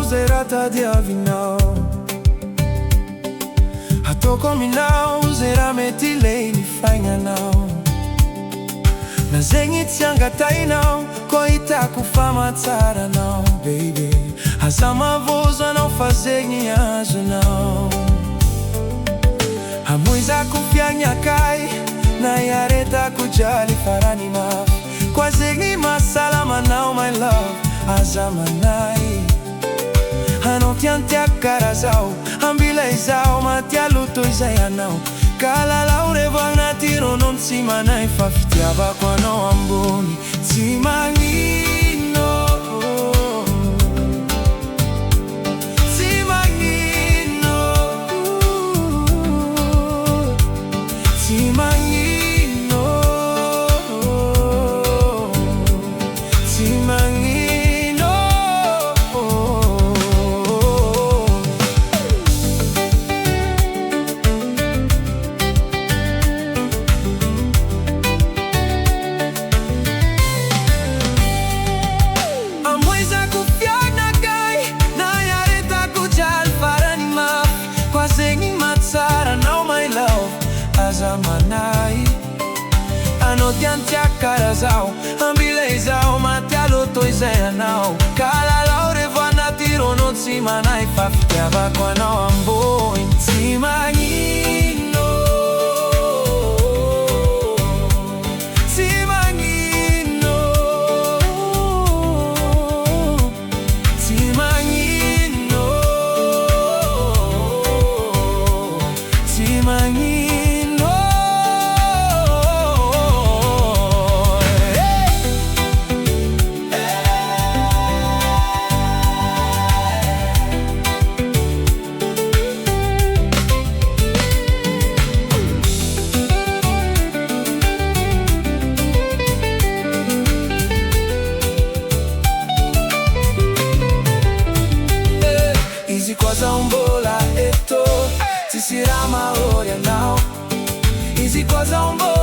Zerata di avinao Hatoko minao Zera mety leily fainanao Na zegny tsy angatainao Koa hitako fa matsaranao baby Aza mavozanao fa zegny azonao Hamoizako fiagnakay Na iaretako jaly farany mafy Koa zegny masalamanao my love Aza manay Anao tiantiako karaha zao Ambila izao matialoto izay anao Kalalao revo agnaty ronono tsy manay Fa fitiavako anao ambony tsy magnino Tsy magnino Tsy magnino Tsy magnino Aza manay Anao tiantiako karaha zao Ambila izao matialoto izay anao Kalalao revo agnaty ronono tsy manay Fa fitiavako anao ambony tsy magnino Tsy magnino Tsy magnino Tsy magnino Izy koa zaho mbola eto Tsisy raha mahôry anao Izy koa zaho mbola